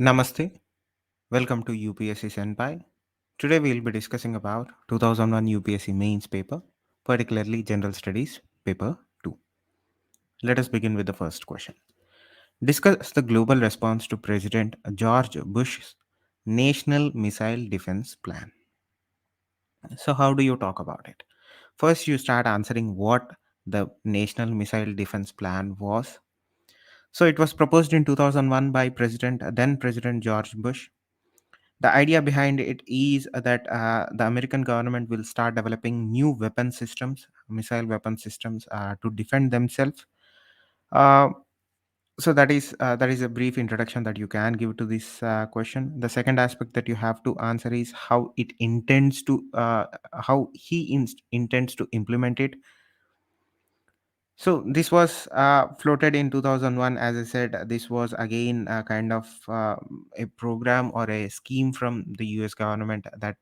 Namaste. Welcome to UPSC Senpai. Today we'll be discussing about 2001 UPSC mains paper, particularly General Studies paper 2. Let us begin with the first question. Discuss the global response to President George Bush's National Missile Defense Plan. So how do you talk about it? First you start answering what the National Missile Defense Plan was. So it was proposed in 2001 by then President George Bush. The idea behind it is that the American government will start developing new weapon systems, missile weapon systems, to defend themselves. Uh, so that is a brief introduction that you can give to this question. The second aspect that you have to answer is how he intends to implement it. So this was floated in 2001. As I said, this was again a kind of a program or a scheme from the US government that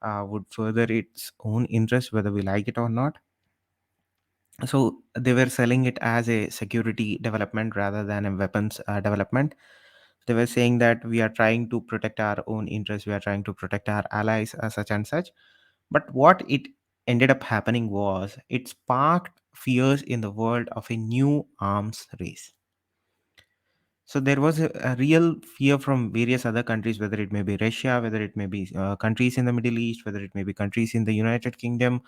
would further its own interest, whether we like it or not. So they were selling it as a security development rather than a weapons development. They were saying that we are trying to protect our own interests, we are trying to protect our allies, such and such. But what it ended up happening was it sparked fears in the world of a new arms race. So there was a real fear from various other countries, whether it may be Russia, whether it may be countries in the Middle East, whether it may be countries in the United Kingdom,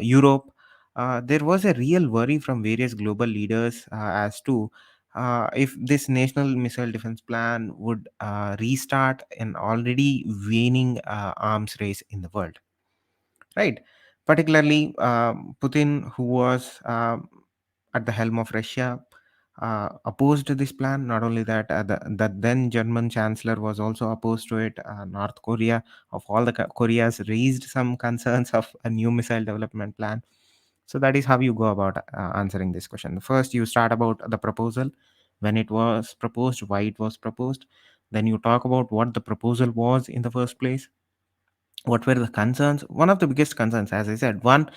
Europe. There was a real worry from various global leaders as to if this national missile defense plan would restart an already waning arms race in the world, right? Particularly Putin, who was at the helm of Russia, opposed to this plan. Not only that, the then German chancellor was also opposed to it. North Korea, of all the Koreas, raised some concerns of a new missile development plan. So that is how you go about answering this question. First, you start about the proposal, when it was proposed, why it was proposed. Then you talk about what the proposal was in the first place, what were the concerns. One of the biggest concerns, as I said, one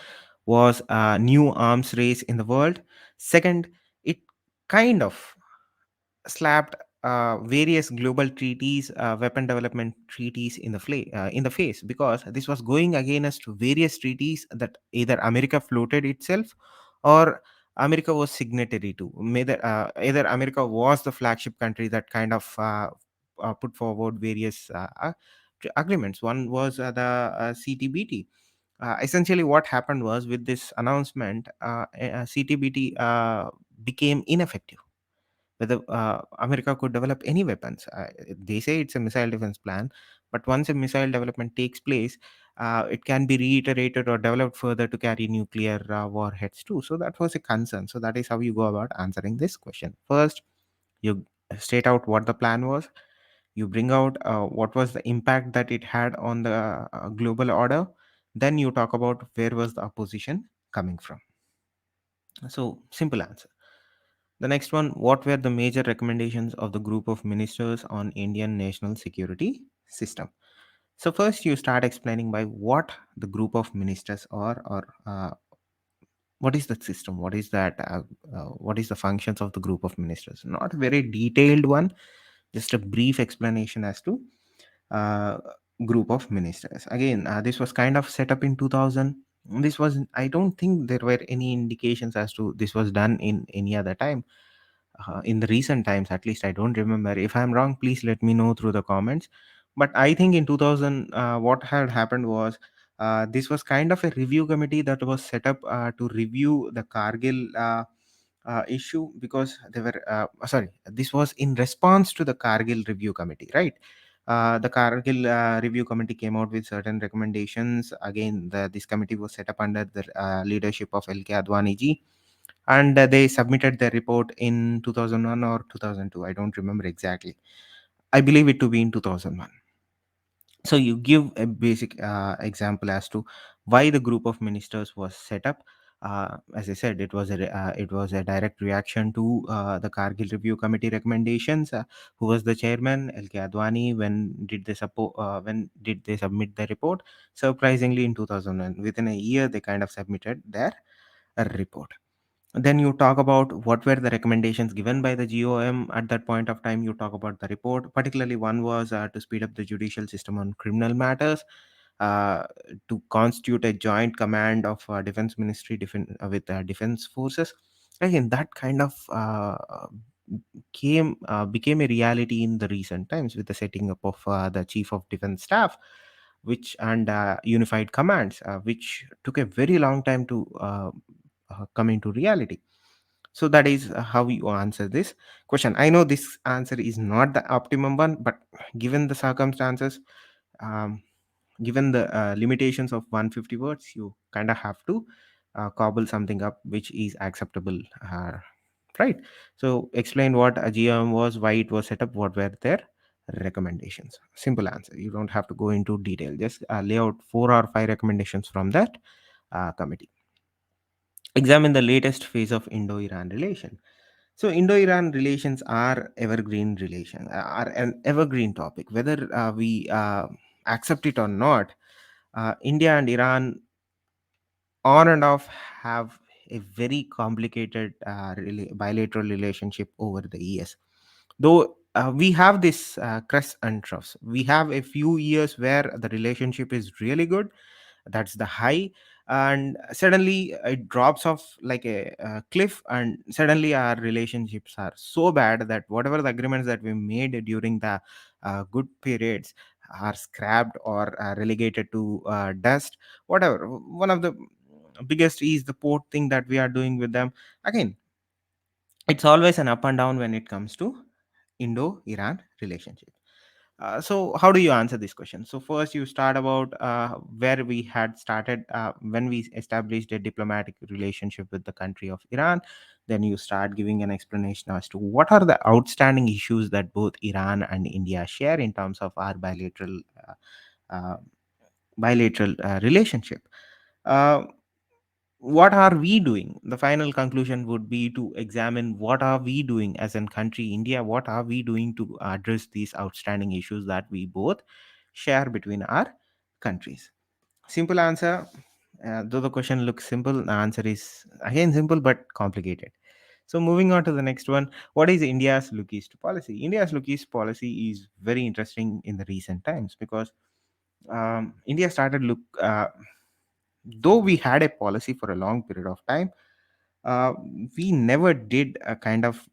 was a new arms race in the world. Second, it kind of slapped various global treaties, weapon development treaties in the face, because this was going against various treaties that either America floated itself or America was signatory to. Either America was the flagship country that kind of put forward various agreements. One was the CTBT. Essentially, what happened was, with this announcement, CTBT became ineffective. Whether America could develop any weapons. They say it's a missile defense plan, but once a missile development takes place, it can be reiterated or developed further to carry nuclear warheads too. So that was a concern. So that is how you go about answering this question. First, you state out what the plan was. You bring out what was the impact that it had on the global order. Then you talk about where was the opposition coming from. So simple answer. The next one, what were the major recommendations of the group of ministers on Indian national security system? So first you start explaining by what the group of ministers are, or what is that system, what is the functions of the group of ministers. Not a very detailed one, just a brief explanation as to uh, group of ministers. Again, this was kind of set up in 2000. This was, I don't think there were any indications as to this was done in any other time, in the recent times. At least I don't remember. If I'm wrong, please let me know through the comments. But I think in 2000, what had happened was, this was kind of a review committee that was set up to review the Kargil issue, because they were sorry, this was in response to the Kargil review committee, right? The Kargil review committee came out with certain recommendations. Again, this committee was set up under the leadership of LK Advani ji, and they submitted their report in 2001 or 2002. I don't remember exactly. I believe it to be in 2001. So you give a basic example as to why the group of ministers was set up. As I said, it was a direct reaction to the Kargil review committee recommendations. Who was the chairman? LK Advani. When did they submit the report? Surprisingly, in 2001. Within a year, they kind of submitted their report. Then you talk about what were the recommendations given by the GOM at that point of time. You talk about the report. Particularly, one was to speed up the judicial system on criminal matters, uh, to constitute a joint command of defense ministry with defense forces. Again, that kind of came became a reality in the recent times with the setting up of the chief of defense staff, which and unified commands, which took a very long time to come into reality. So that is how you answer this question. I know this answer is not the optimum one, but given the circumstances, um, given the limitations of 150 words, you kind of have to cobble something up which is acceptable, right? So explain what a GM was, why it was set up, what were their recommendations. Simple answer. You don't have to go into detail. Just lay out 4 or 5 recommendations from that committee. Examine the latest phase of Indo-Iran relation. So Indo-Iran relations are evergreen relation, are an evergreen topic. Whether we accept it or not, India and Iran on and off have a very complicated bilateral relationship over the years. Though we have this crests and troughs. We have a few years where the relationship is really good, that's the high, and suddenly it drops off like a cliff, and suddenly our relationships are so bad that whatever the agreements that we made during the good periods are scrapped or relegated to dust. Whatever, one of the biggest is the port thing that we are doing with them. Again, it's always an up and down when it comes to Indo-Iran relationship. So how do you answer this question? So first you start about where we had started when we established a diplomatic relationship with the country of Iran. Then you start giving an explanation as to what are the outstanding issues that both Iran and India share in terms of our uh, bilateral relationship. Uh, what are we doing? The final conclusion would be to examine what are we doing as a country, India. What are we doing to address these outstanding issues that we both share between our countries? Simple answer. Though the question looks simple, the answer is again simple but complicated. So moving on to the next one, what is India's look east policy? India's look east policy is very interesting in the recent times because India started look though we had a policy for a long period of time, uh, we never did kind of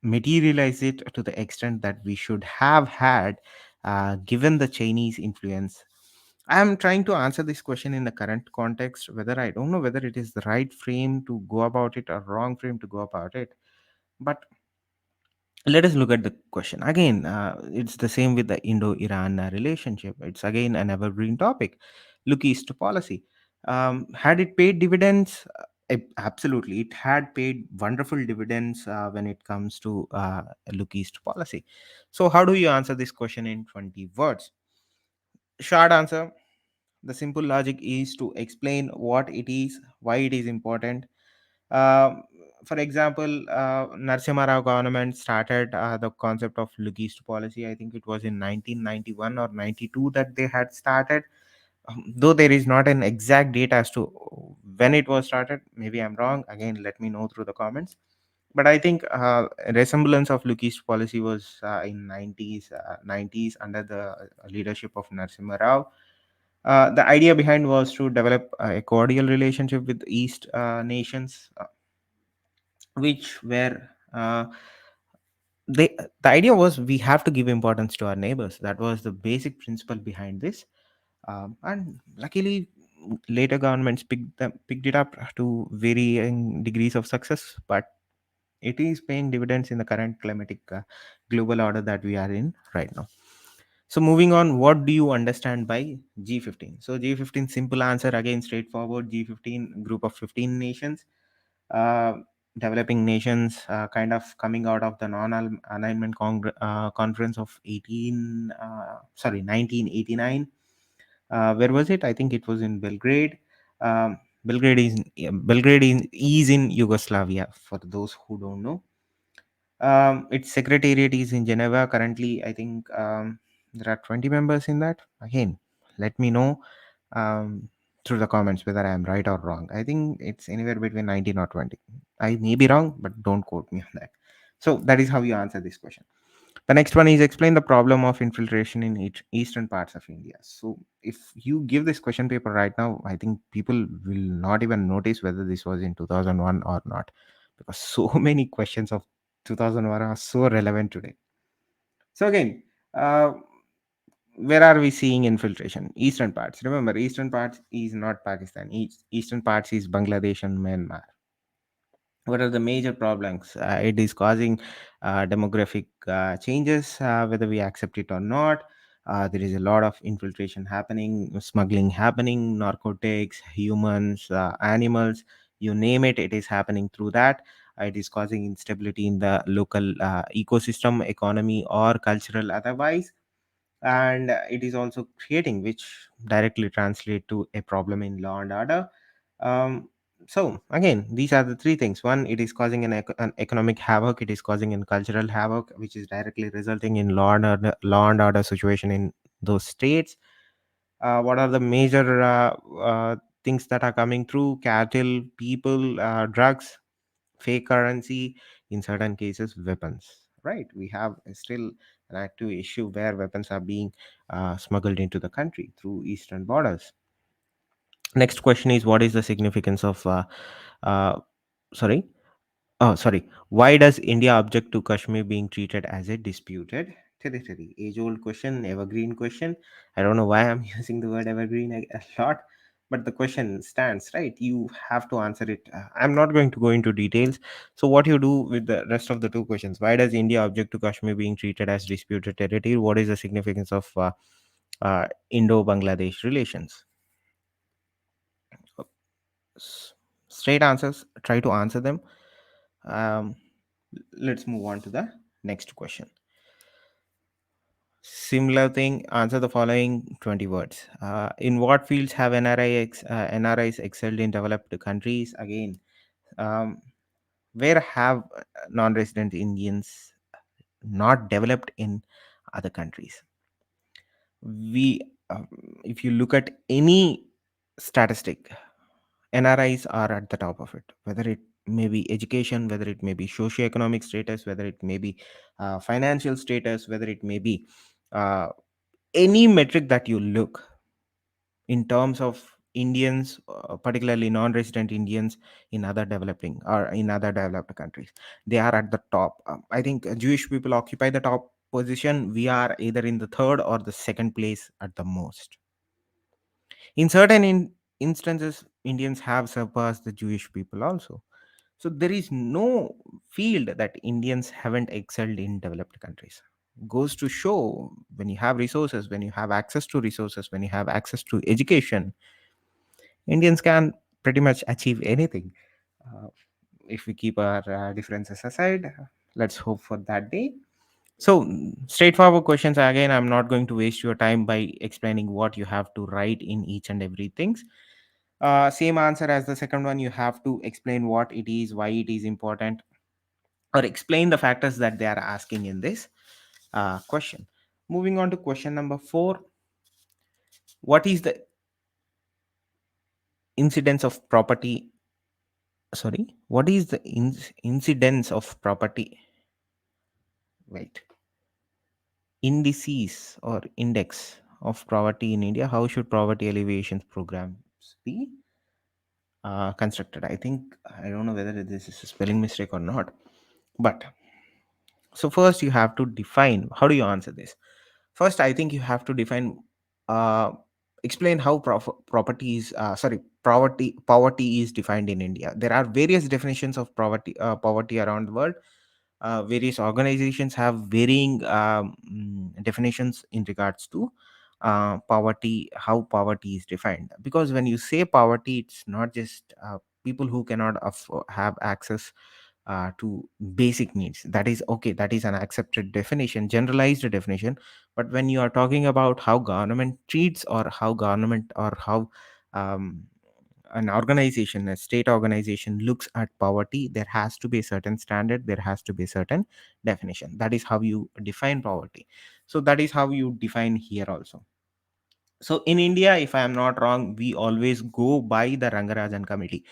materialize it to the extent that we should have had, given the Chinese influence. I am trying to answer this question in the current context, whether I don't know whether it is the right frame to go about it or wrong frame to go about it. But let us look at the question again. It's the same with the Indo-Iran relationship. It's again an evergreen topic. Look east policy. Had it paid dividends? Absolutely, it had paid wonderful dividends when it comes to look east policy. So how do you answer this question in 20 words? Short answer: the simple logic is to explain what it is, why it is important. um, for example, Narasimha Rao government started the concept of look east policy. I think it was in 1991 or 92 that they had started. Though there is not an exact date as to when it was started, maybe I'm wrong. Again, let me know through the comments. But I think a resemblance of look east policy was in 90s under the leadership of Narasimha Rao. The idea behind was to develop a cordial relationship with East nations, which were they the idea was we have to give importance to our neighbors. That was the basic principle behind this. And luckily later governments picked it up to varying degrees of success, but it is paying dividends in the current climatic global order that we are in right now. So moving on, what do you understand by G15? So G15, simple answer, again straightforward. G15, group of 15 nations, uh, developing nations, kind of coming out of the non-alignment conference of 1989. Where was it? I think it was in Belgrade. Belgrade is is in Yugoslavia. For those who don't know, its secretariat is in Geneva. Currently, I think there are 20 members in that. Again, let me know. Um, through the comments whether I am right or wrong. I think it's anywhere between 19 or 20. I may be wrong, but don't quote me on that. So that is how you answer this question. The next one is explain the problem of infiltration in eastern parts of India. So if you give this question paper right now, I think people will not even notice whether this was in 2001 or not, because so many questions of 2001 are so relevant today. So again, where are we seeing infiltration? Eastern parts. Remember, eastern parts is not Pakistan. Eastern parts is Bangladesh and Myanmar. What are the major problems? It is causing demographic changes, whether we accept it or not. There is a lot of infiltration happening, smuggling happening, narcotics, humans, animals, you name it, it is happening through that. It is causing instability in the local ecosystem, economy, or cultural otherwise. And it is also creating, which directly translate to a problem in law and order. Um, so again, these are the three things. One, it is causing an economic havoc, it is causing a cultural havoc, which is directly resulting in law and order situation in those states. What are the major things that are coming through? Cattle, people, drugs, fake currency, in certain cases weapons. Right, we have still an active issue where weapons are being smuggled into the country through eastern borders. Next question is, what is the significance of uh, sorry Oh, sorry. Why does India object to Kashmir being treated as a disputed territory? Age old question, evergreen question. I don't know why I'm using the word evergreen a lot, but the question stands, right? You have to answer it. I'm not going to go into details. So, what you do with the rest of the two questions? Why does India object to Kashmir being treated as disputed territory? What is the significance of Indo Bangladesh relations? S- Straight answers, try to answer them. Um, let's move on to the next question. Similar thing, answer the following 20 words. In what fields have NRIs excelled in developed countries? Again, um, where have non-resident Indians not developed in other countries? We, if you look at any statistic, NRIs are at the top of it, whether it may be education, whether it may be socioeconomic status, whether it may be financial status, whether it may be uh, any metric that you look in terms of Indians, particularly non-resident Indians in other developing or in other developed countries, they are at the top. I think Jewish people occupy the top position. We are either in the third or the second place at the most. In certain instances, Indians have surpassed the Jewish people also. So there is no field that Indians haven't excelled in developed countries. Goes to show, when you have resources, when you have access to resources, when you have access to education, Indians can pretty much achieve anything. Uh, if we keep our differences aside, let's hope for that day. So, straightforward questions. Again, I'm not going to waste your time by explaining what you have to write in each and every things. Same answer as the second one. You have to explain what it is, why it is important, or explain the factors that they are asking in this question. Moving on to question number 4. What is the incidence of property? Sorry, what is the incidence of property? Wait, indices or index of poverty in India? How should poverty alleviation programs be constructed? I think I don't know whether this is a spelling mistake or not, but so first you have to define. How do you answer this? First, I think you have to define, uh, explain how property is, sorry, poverty is defined in India. There are various definitions of poverty around the world. Various organizations have varying definitions in regards to poverty, how poverty is defined. Because when you say poverty, it's not just people who cannot have access to basic needs. That is okay, that is an accepted definition, generalized definition. But when you are talking about how government treats, or how government, or how um, an organization, a state organization looks at poverty, there has to be a certain standard, there has to be a certain definition. That is how you define poverty. So that is how you define here also. So in India, if I am not wrong, we always go by the Rangarajan Committee.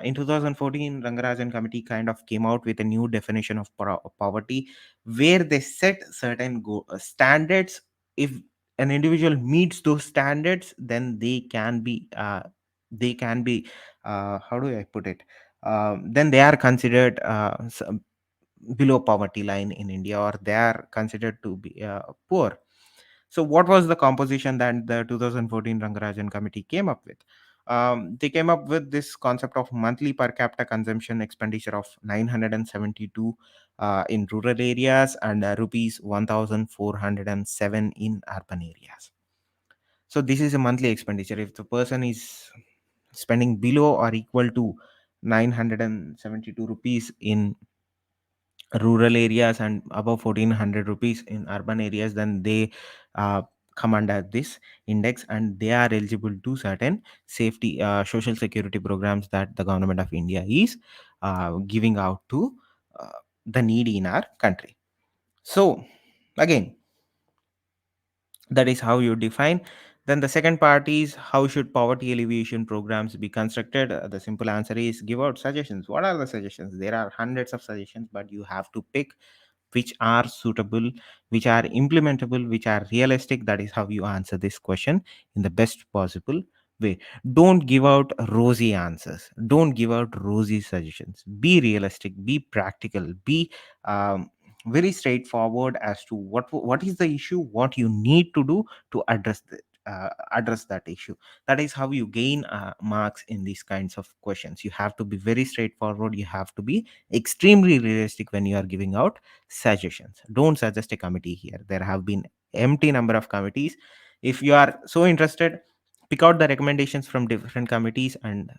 In 2014, Rangarajan Committee kind of came out with a new definition of poverty, where they set certain standards. If an individual meets those standards, then they can be how do I put it? Then they are considered below poverty line in India, or they are considered to be poor. So, what was the composition that the 2014 Rangarajan Committee came up with? They came up with this concept of monthly per capita consumption expenditure of 972 in rural areas, and rupees 1407 in urban areas. So, this is a monthly expenditure. If the person is spending below or equal to 972 rupees in rural areas and above 1400 rupees in urban areas, then they uh, come under this index, and they are eligible to certain safety social security programs that the government of India is giving out to the needy in our country. So again, that is how you define. Then the second part is, how should poverty alleviation programs be constructed? The simple answer is, give out suggestions. What are the suggestions? There are hundreds of suggestions, but you have to pick which are suitable, which are implementable, which are realistic. That is how you answer this question in the best possible way. Don't give out rosy answers. Don't give out rosy suggestions. Be realistic, be practical, be very straightforward as to what is the issue, what you need to do to address that issue. That is how you gain marks in these kinds of questions. You have to be very straightforward, you have to be extremely realistic when you are giving out suggestions. Don't suggest a committee here. There have been empty number of committees. If you are so interested, pick out the recommendations from different committees and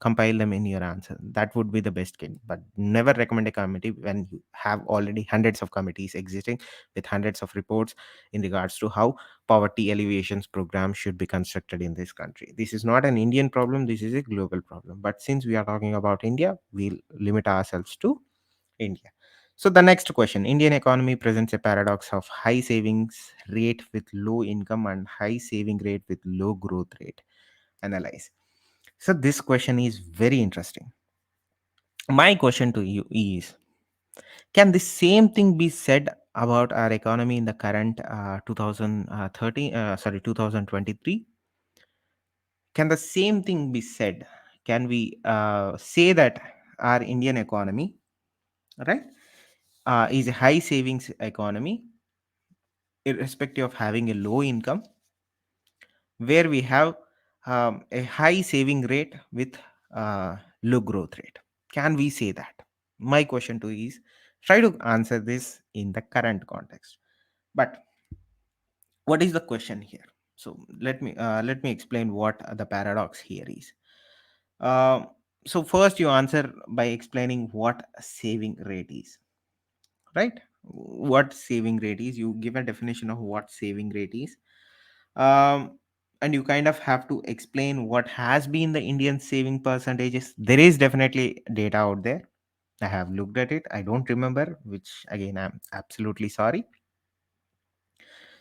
compile them in your answer. That would be the best case. But never recommend a committee when you have already hundreds of committees existing with hundreds of reports in regards to how poverty alleviations program should be constructed in this country. This is not an Indian problem, this is a global problem. But since we are talking about India, we'll limit ourselves to India. So the next question: Indian economy presents a paradox of high savings rate with low income and high saving rate with low growth rate. Analyze. So this question is very interesting. My question to you is: can the same thing be said about our economy in the current 2030? Sorry, 2023. Can the same thing be said? Can we say that our Indian economy, right, is a high savings economy, irrespective of having a low income, where we have a high saving rate with low growth rate? Can we say that? My question to you is, try to answer this in the current context. But what is the question here? So let me explain what the paradox here is. Uh, so first, you answer by explaining what saving rate is, right? What saving rate is? You give a definition of what saving rate is, and you kind of have to explain what has been the Indian saving percentages. There is definitely data out there. I have looked at it. I don't remember, which again I'm absolutely sorry.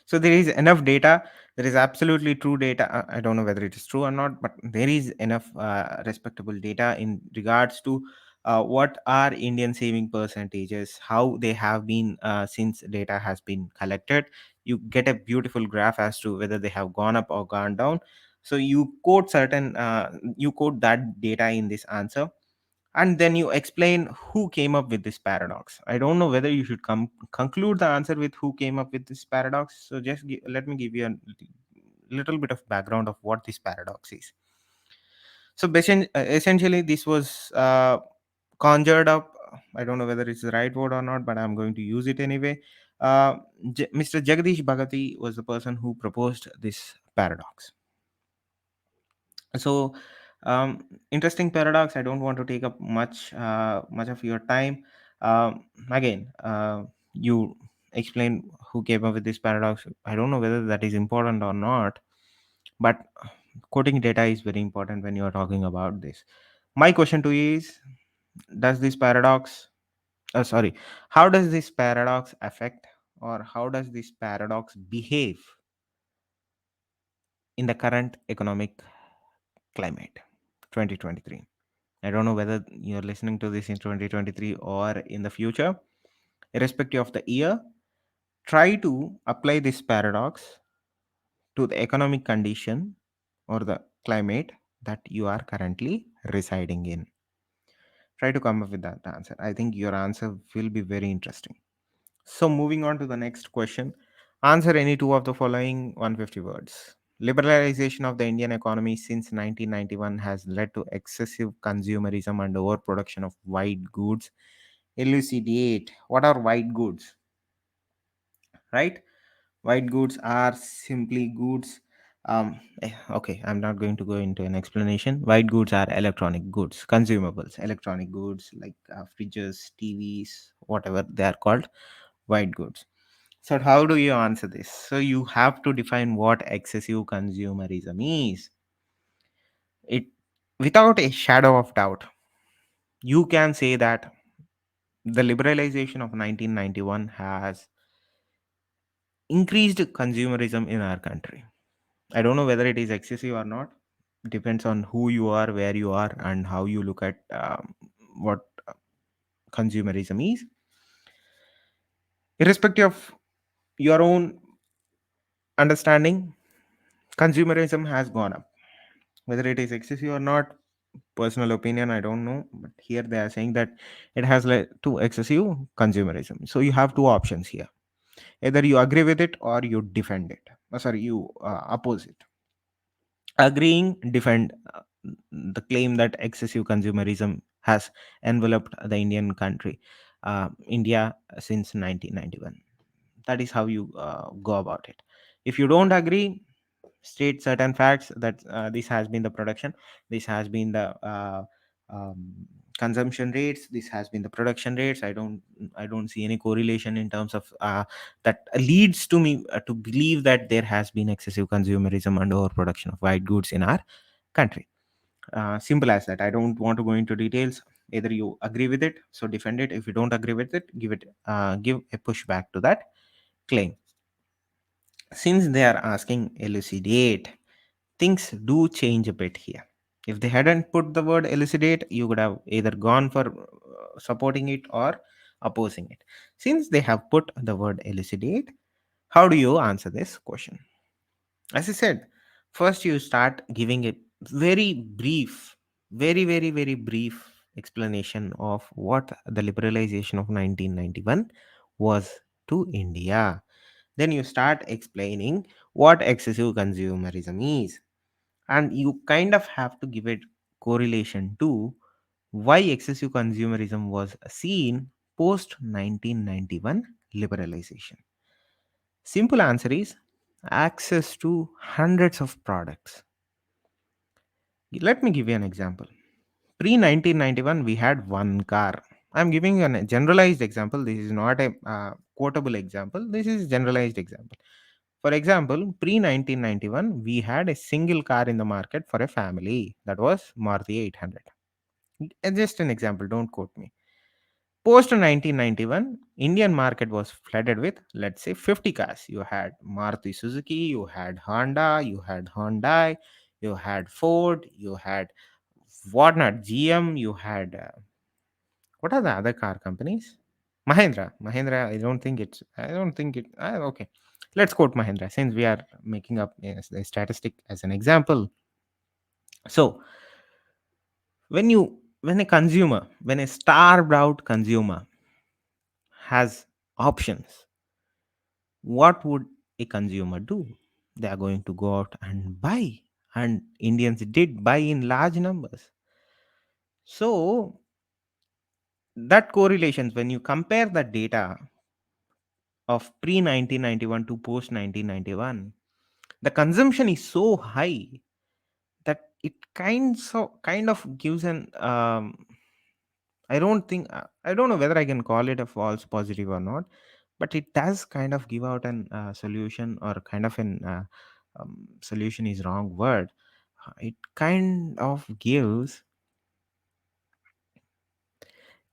So there is enough data. There is absolutely true data. I don't know whether it is true or not, but there is enough respectable data in regards to what are Indian saving percentages, how they have been since data has been collected. You get a beautiful graph as to whether they have gone up or gone down. So you quote that data in this answer, and then you explain who came up with this paradox. I don't know whether you should conclude the answer with who came up with this paradox. So just let me give you a little bit of background of what this paradox is. So essentially, this was conjured up. I don't know whether it's the right word or not, but I'm going to use it anyway. Mr. Jagadish Bhagati was the person who proposed this paradox. So interesting paradox. I don't want to take up much of your time. Again, you explain who came up with this paradox. I don't know whether that is important or not, but quoting data is very important when you are talking about this. My question to you is, does this paradox sorry how does this paradox affect, or how does this paradox behave in the current economic climate 2023. I don't know whether you're listening to this in 2023 or in the future. Irrespective of the year, try to apply this paradox to the economic condition or the climate that you are currently residing in. Try to come up with that answer. I think your answer will be very interesting. So, moving on to the next question, answer any two of the following 150 words. Liberalization of the Indian economy since 1991 has led to excessive consumerism and overproduction of white goods. Elucidate. What are white goods? Right? White goods are simply goods. Okay, I'm not going to go into an explanation. White goods are electronic goods, consumables, electronic goods like fridges, TVs, whatever they are called, white goods. So, how do you answer this? So, you have to define what excessive consumerism is. It, without a shadow of doubt, you can say that the liberalization of 1991 has increased consumerism in our country. I don't know whether it is excessive or not. Depends on who you are, where you are, and how you look at what consumerism is. Irrespective of your own understanding, consumerism has gone up. Whether it is excessive or not, personal opinion, I don't know. But here they are saying that it has led to excessive consumerism. So you have two options here. Either you agree with it or you defend it. Sorry, you oppose it. Agreeing, defend the claim that excessive consumerism has enveloped the Indian country, India, since 1991. That is how you go about it. If you don't agree, state certain facts that this has been the production, this has been the um, consumption rates, this has been the production rates. I don't see any correlation in terms of that leads to me to believe that there has been excessive consumerism and overproduction of white goods in our country. Simple as that. I don't want to go into details. Either you agree with it, so defend it. If you don't agree with it, give a pushback to that claim. Since they are asking elucidate, things do change a bit here. If they hadn't put the word elucidate, you would have either gone for supporting it or opposing it. Since they have put the word elucidate, how do you answer this question? As I said, first you start giving a very brief, very brief explanation of what the liberalization of 1991 was to India. Then you start explaining what excessive consumerism is, and you kind of have to give it correlation to why excessive consumerism was seen post 1991 liberalization. Simple answer is access to hundreds of products. Let me give you an example. Pre 1991 we had one car. I'm giving you a generalized example. This is not a quotable example. This is generalized example. For example, pre 1991 we had a single car in the market for a family, that was Maruti 800. Just an example, don't quote me. Post 1991, Indian market was flooded with, let's say, 50 cars. You had Maruti Suzuki, you had Honda, you had Hyundai, you had Ford, you had whatnot, GM, you had what are the other car companies? Mahindra. I don't think it. Okay, let's quote Mahindra since we are making up a statistic as an example. So when a starved out consumer has options, what would a consumer do? They are going to go out and buy, and Indians did buy in large numbers. So that correlations, when you compare the data of pre 1991 to post 1991, the consumption is so high that it kind of gives an I don't know whether I can call it a false positive or not, but it does kind of give out an solution, or kind of an solution is wrong word. It kind of gives,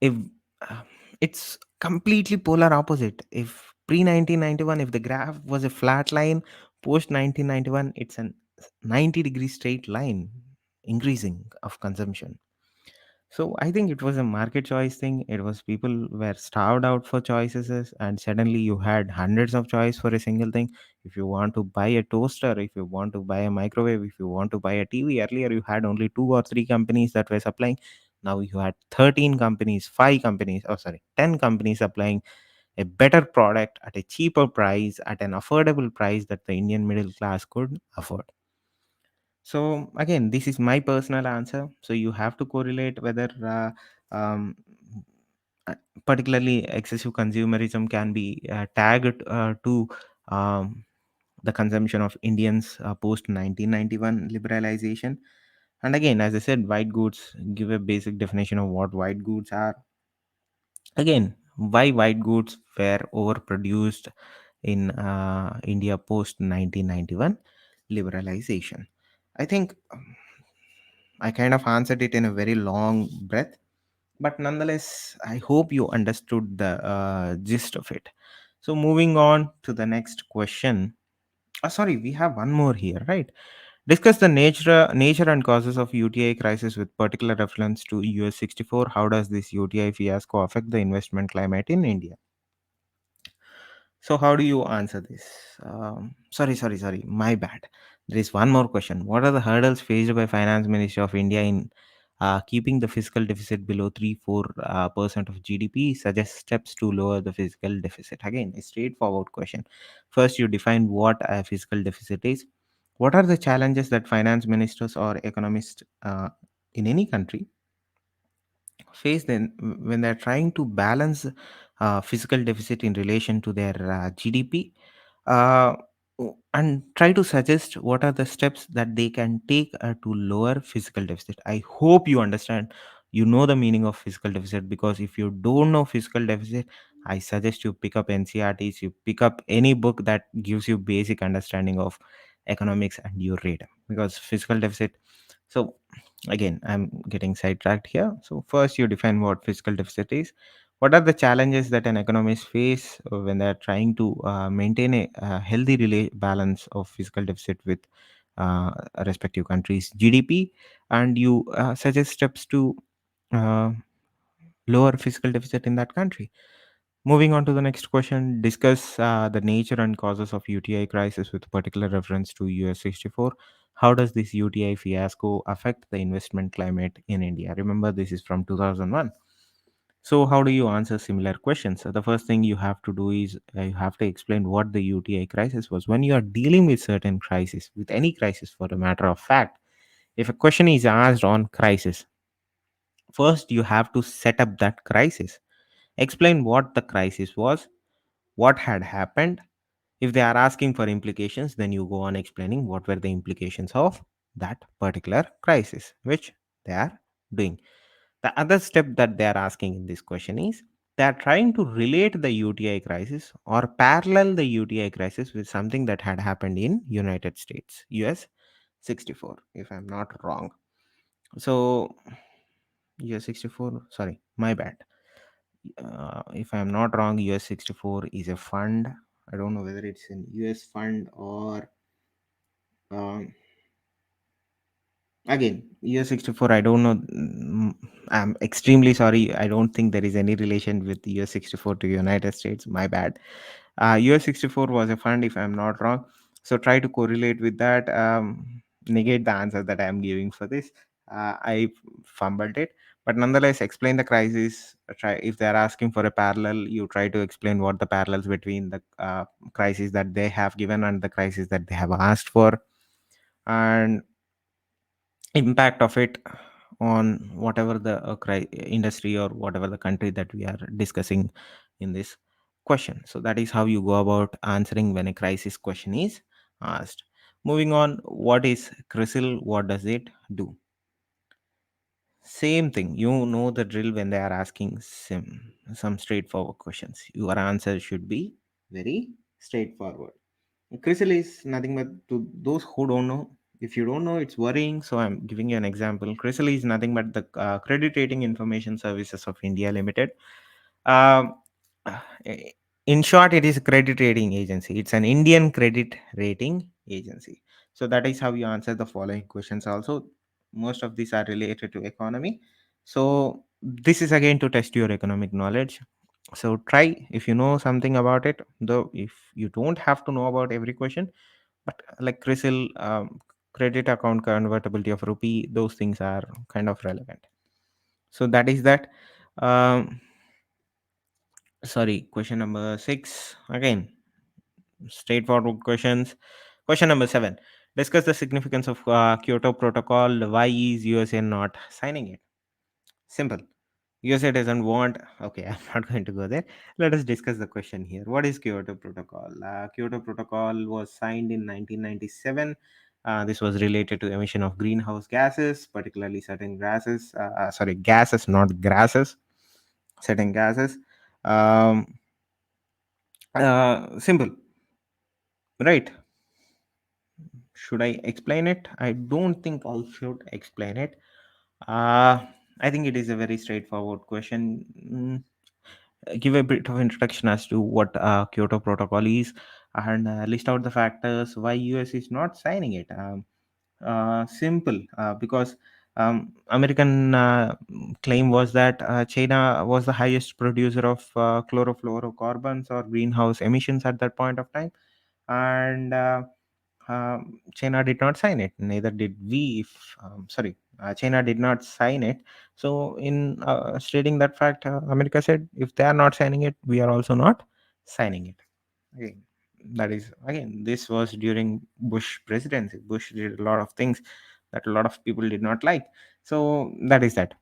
if uh, it's completely polar opposite. If pre 1991, if the graph was a flat line, post 1991 it's an 90-degree straight line increasing of consumption. So I think it was a market choice thing. It was people were starved out for choices, and suddenly you had hundreds of choice for a single thing. If you want to buy a toaster, if you want to buy a microwave, if you want to buy a TV, earlier you had only two or three companies that were supplying. Now you had 13 companies, five companies, oh sorry, 10 companies supplying a better product at a cheaper price, at an affordable price that the Indian middle class could afford. So again, this is my personal answer. So you have to correlate whether uh, particularly excessive consumerism can be tagged to um, the consumption of Indians post 1991 liberalization. And again, as I said, white goods, give a basic definition of what white goods are. Again, why white goods were overproduced in India post 1991 liberalization. I think I kind of answered it in a very long breath, but nonetheless, I hope you understood the gist of it. So, moving on to the next question. Sorry, we have one more here, right? Discuss the nature and causes of UTI crisis with particular reference to US 64. How does this UTI fiasco affect the investment climate in India? So, how do you answer this? Sorry. My bad. There is one more question. What are the hurdles faced by Finance Ministry of India in keeping the fiscal deficit below 3-4% of GDP? Suggest steps to lower the fiscal deficit. Again, a straightforward question. First, you define what a fiscal deficit is. What are the challenges that finance ministers or economists in any country face then when they're trying to balance fiscal deficit in relation to their GDP, uh, and try to suggest what are the steps that they can take to lower fiscal deficit. I hope you understand, you know the meaning of fiscal deficit, because if you don't know fiscal deficit, I suggest you pick up NCRTs, you pick up any book that gives you basic understanding of economics and you read, because fiscal deficit. So again, I'm getting sidetracked here. So first you define what fiscal deficit is. What are the challenges that an economist face when they're trying to maintain a healthy balance of fiscal deficit with uh, respective countries GDP, and you suggest steps to uh, lower fiscal deficit in that country. Moving on to the next question, discuss the nature and causes of UTI crisis with particular reference to US 64. How does this UTI fiasco affect the investment climate in India? Remember, this is from 2001. So, how do you answer similar questions? So the first thing you have to do is you have to explain what the UTI crisis was. When you are dealing with certain crisis, with any crisis for a matter of fact, if a question is asked on crisis, first you have to set up that crisis. Explain what the crisis was, what had happened. If they are asking for implications, then you go on explaining what were the implications of that particular crisis, which they are doing. The other step that they are asking in this question is they are trying to relate the UTI crisis or parallel the UTI crisis with something that had happened in United States, US 64, if I'm not wrong. So, US 64, sorry, my bad. If I'm not wrong, US 64 is a fund. I don't know whether it's an US fund or um, again US 64. I don't know. I'm extremely sorry. I don't think there is any relation with US 64 to United States. My bad. US 64 was a fund, if I'm not wrong. So try to correlate with that. Negate the answer that I'm giving for this. I fumbled it, but nonetheless, explain the crisis. Try if they're asking for a parallel, you try to explain what the parallels between the crisis that they have given and the crisis that they have asked for, and impact of it on whatever the industry or whatever the country that we are discussing in this question. So that is how you go about answering when a crisis question is asked. Moving on, what is CRISIL? What does it do? Same thing. You know the drill when they are asking some straightforward questions. Your answer should be very straightforward. CRISIL is nothing but, to those who don't know, if you don't know, it's worrying. So I'm giving you an example. CRISIL is nothing but the Credit Rating Information Services of India Limited. Um, uh, in short, it is a credit rating agency. It's an Indian credit rating agency. So that is how you answer the following questions also. Most of these are related to economy. So this is again to test your economic knowledge. So try if you know something about it, though if you don't have to know about every question, but like CRISIL, credit account convertibility of rupee, those things are kind of relevant. So that is that. Um, Sorry, question number 6 again, straightforward questions. Question number 7: discuss the significance of Kyoto Protocol. Why is USA not signing it? Simple. USA doesn't want. Okay, I'm not going to go there. Let us discuss the question here. What is Kyoto Protocol? Kyoto Protocol was signed in 1997. This was related to emission of greenhouse gases, particularly certain gases. Sorry, gases, not grasses. Certain gases. Um, Simple, right? Should I explain it? I don't think I should explain it. Uh, I think it is a very straightforward question. Give a bit of introduction as to what Kyoto Protocol is, and list out the factors why US is not signing it. Simple, because American claim was that China was the highest producer of chlorofluorocarbons or greenhouse emissions at that point of time, and China did not sign it. Neither did we. If sorry, China did not sign it. So, in stating that fact, America said, if they are not signing it, we are also not signing it. Again, that is again. This was during Bush presidency. Bush did a lot of things that a lot of people did not like. So that is that.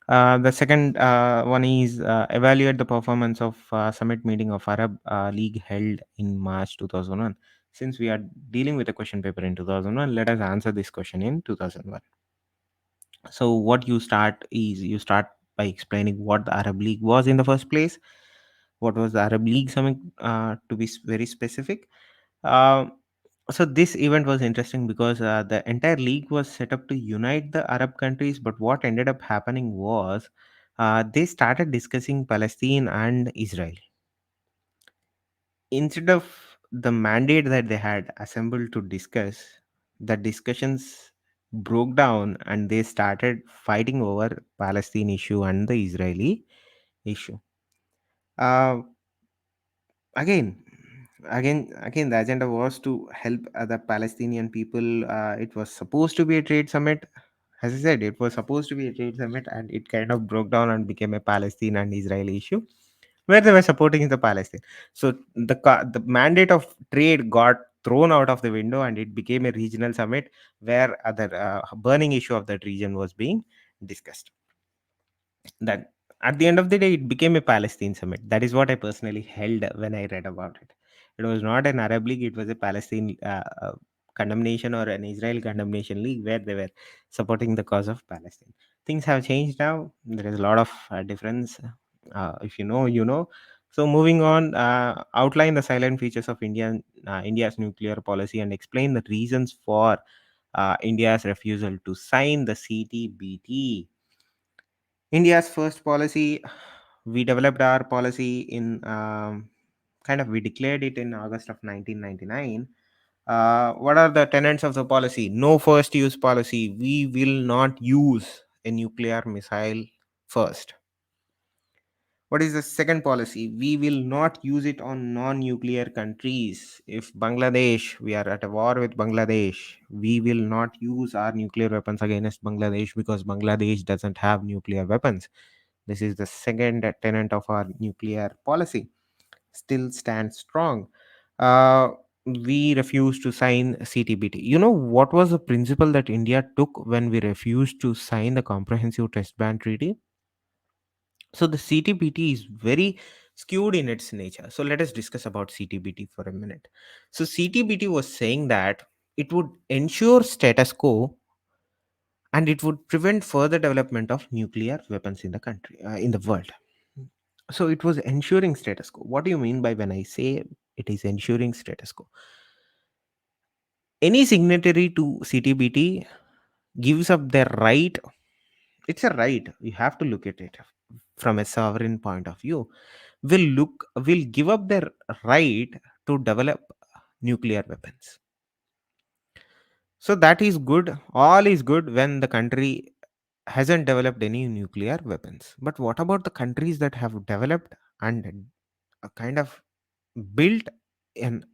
The second one is evaluate the performance of summit meeting of Arab League held in March 2001. Since we are dealing with a question paper in 2001, let us answer this question in 2001. So what you start is you start by explaining what the Arab League was in the first place. What was the Arab League summit, to be very specific? Um, so this event was interesting because the entire league was set up to unite the Arab countries, but what ended up happening was they started discussing Palestine and Israel instead of the mandate that they had assembled to discuss. The discussions broke down and they started fighting over Palestine issue and the Israeli issue. Uh, again again the agenda was to help the Palestinian people. It was supposed to be a trade summit. As I said, it was supposed to be a trade summit, and it kind of broke down and became a Palestine and Israeli issue where they were supporting the Palestine. So the mandate of trade got thrown out of the window, and it became a regional summit where other burning issue of that region was being discussed. That at the end of the day, it became a Palestine summit. That is what I personally held when I read about it. It was not an Arab League; it was a Palestine condemnation or an Israel condemnation league where they were supporting the cause of Palestine. Things have changed now. There is a lot of difference. If you know, you know. So moving on, outline the silent features of India's nuclear policy and explain the reasons for India's refusal to sign the CTBT. India's first policy, we developed our policy in we declared it in August of 1999. What are the tenets of the policy? No first use policy. We will not use a nuclear missile first. What is the second policy? We will not use it on non nuclear countries. If Bangladesh, we are at a war with Bangladesh, we will not use our nuclear weapons against Bangladesh because Bangladesh doesn't have nuclear weapons. This is the second tenet of our nuclear policy. Still stands strong. Uh, we refused to sign CTBT. You know what was the principle that India took when we refused to sign the Comprehensive Test Ban Treaty? So the CTBT is very skewed in its nature. So let us discuss about CTBT for a minute. So CTBT was saying that it would ensure status quo and it would prevent further development of nuclear weapons in the country, in the world. So it was ensuring status quo. What do you mean by when I say it is ensuring status quo? Any signatory to CTBT gives up their right. It's a right. You have to look at it from a sovereign point of view. Will give up their right to develop nuclear weapons. So that is good. All is good when the country hasn't developed any nuclear weapons. But what about the countries that have developed and kind of built an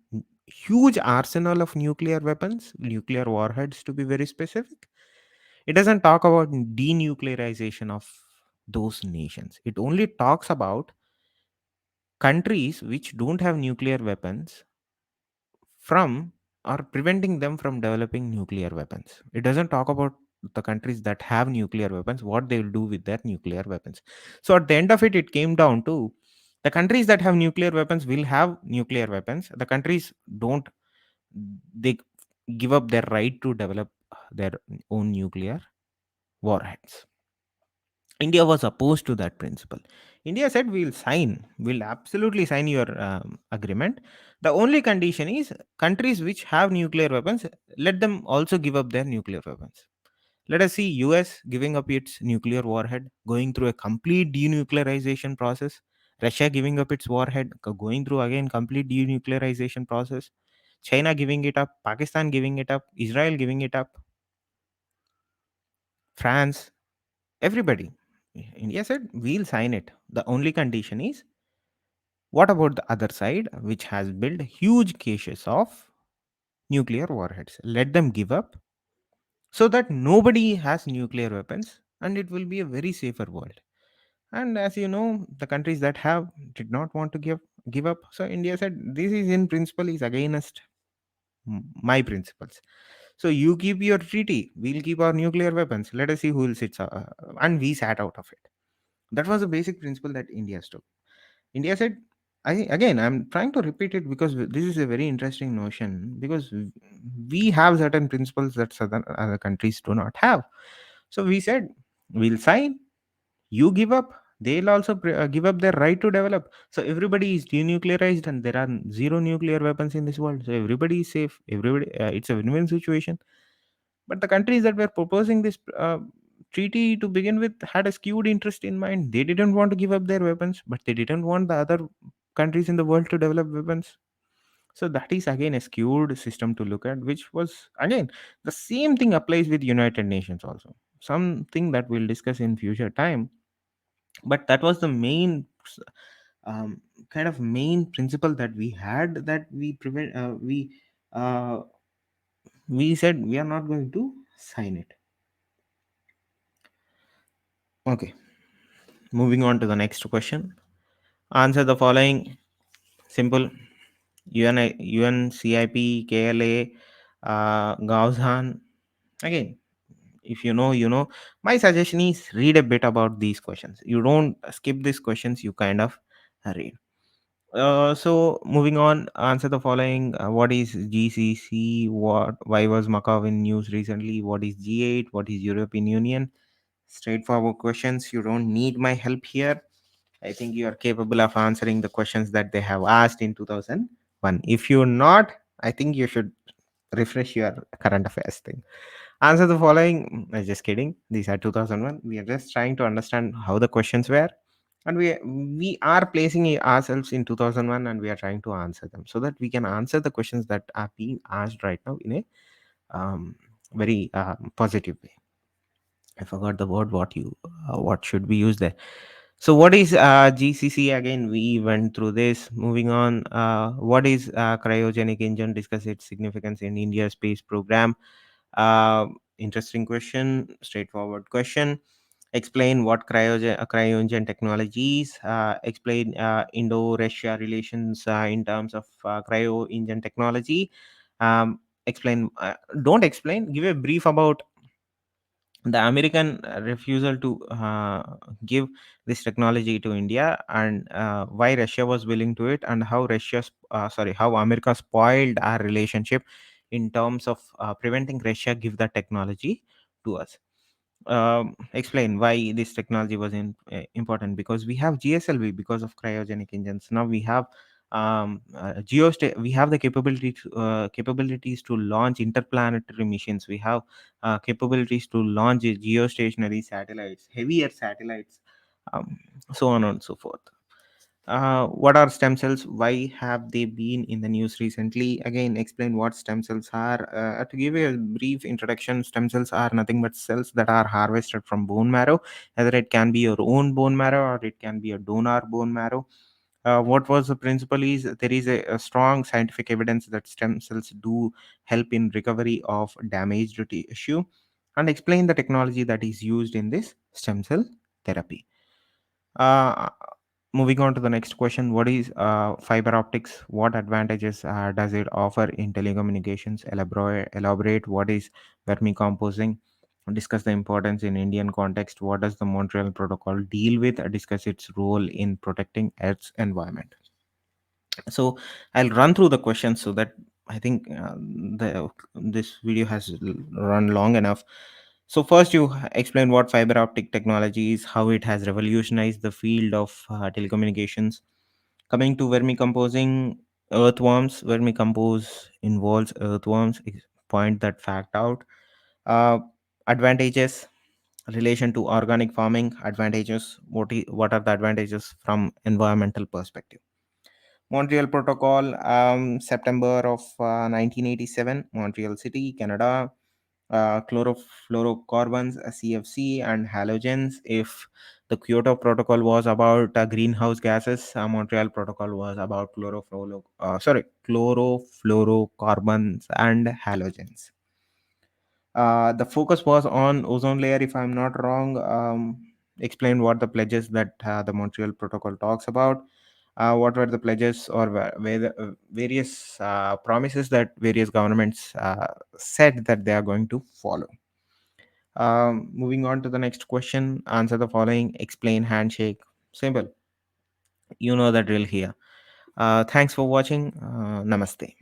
huge arsenal of nuclear weapons, nuclear warheads to be very specific? It doesn't talk about denuclearization of those nations. It only talks about countries which don't have nuclear weapons from or preventing them from developing nuclear weapons. It doesn't talk about the countries that have nuclear weapons, what they will do with their nuclear weapons. So at the end of it, it came down to the countries that have nuclear weapons will have nuclear weapons. The countries don't, they give up their right to develop their own nuclear warheads. India was opposed to that principle. India said, we'll absolutely sign your agreement. The only condition is countries which have nuclear weapons, let them also give up their nuclear weapons. Let us see US giving up its nuclear warhead, going through a complete denuclearization process. Russia giving up its warhead, going through again complete denuclearization process. China giving it up, Pakistan giving it up, Israel giving it up, France, everybody. India said, we'll sign it. The only condition is, what about the other side, which has built huge caches of nuclear warheads? Let them give up so that nobody has nuclear weapons and it will be a very safer world. And as you know, the countries that have did not want to give up. So India said, this is in principle is against my principles. So you keep your treaty, we'll keep our nuclear weapons. Let us see who will sit. And we sat out of it. That was the basic principle that India took. India said, I'm trying to repeat it because this is a very interesting notion, because we have certain principles that certain other countries do not have. So we said, we'll sign, you give up, they'll also give up their right to develop. So everybody is denuclearized and there are zero nuclear weapons in this world. So everybody is safe. Everybody, it's a win-win situation. But the countries that were proposing this treaty to begin with had a skewed interest in mind. They didn't want to give up their weapons, but they didn't want the other countries in the world to develop weapons. So that is again a skewed system to look at, which was again the same thing applies with United Nations also. Something that we'll discuss in future time. But that was the main um, kind of main principle that we had, that uh, we said we are not going to sign it. Okay, moving on to the next question. Answer the following. Simple. UNCIP, KLA, Gauzhan. Again, if you know, you know. My suggestion is read a bit about these questions. You don't skip these questions, you kind of read. So moving on, answer the following. What is GCC? Why was Macau in news recently? What is G8? What is European Union? Straightforward questions. You don't need my help here. I think you are capable of answering the questions that they have asked in 2001. If you're not, I think you should refresh your current affairs thing. Answer the following. Just kidding. These are 2001. We are just trying to understand how the questions were. And we are placing ourselves in 2001 and we are trying to answer them so that we can answer the questions that are being asked right now in a very positive way. I forgot the word. What should we use there? So what is GCC? Again, we went through this. Moving on, what is cryogenic engine? Discuss its significance in India's space program. Interesting question. Straightforward question. Explain what cryo engine technology is. Explain Indo-Russia relations in terms of cryo engine technology. Explain. Don't explain. Give a brief about the American refusal to give this technology to India, and why Russia was willing to it, and how how America spoiled our relationship in terms of preventing Russia give the technology to us. Explain why this technology was important, because we have GSLV because of cryogenic engines. Now we have we have the capabilities to launch interplanetary missions. We have capabilities to launch geostationary satellites, heavier satellites, um, so on and so forth. What are stem cells? Why have they been in the news recently? Again, explain what stem cells are. To give you a brief introduction, stem cells are nothing but cells that are harvested from bone marrow. Either it can be your own bone marrow or it can be a donor bone marrow. What was the principle is there is a strong scientific evidence that stem cells do help in recovery of damaged tissue, and explain the technology that is used in this stem cell therapy. uh, Moving on to the next question, what is fiber optics? What advantages does it offer in telecommunications? Elaborate what is vermicomposing. Discuss the importance in Indian context. What does the Montreal Protocol deal with? Discuss its role in protecting Earth's environment. So I'll run through the questions so that I think this video has run long enough. So first, you explain what fiber optic technology is, how it has revolutionized the field of telecommunications. Coming to vermicomposing, earthworms. Vermicompose involves earthworms. Point that fact out. uh, Advantages, relation to organic farming. Advantages, what are the advantages from environmental perspective? Montreal Protocol, September of 1987, Montreal City, Canada. Chlorofluorocarbons, CFC, and halogens. If the Kyoto Protocol was about greenhouse gases, Montreal Protocol was about chlorofluorocarbons and halogens. The focus was on ozone layer, if I'm not wrong. Explain what the pledges that the Montreal Protocol talks about. What were the pledges or were the various promises that various governments said that they are going to follow. Moving on to the next question, answer the following, explain handshake. Simple. You know the drill here. Thanks for watching. Namaste.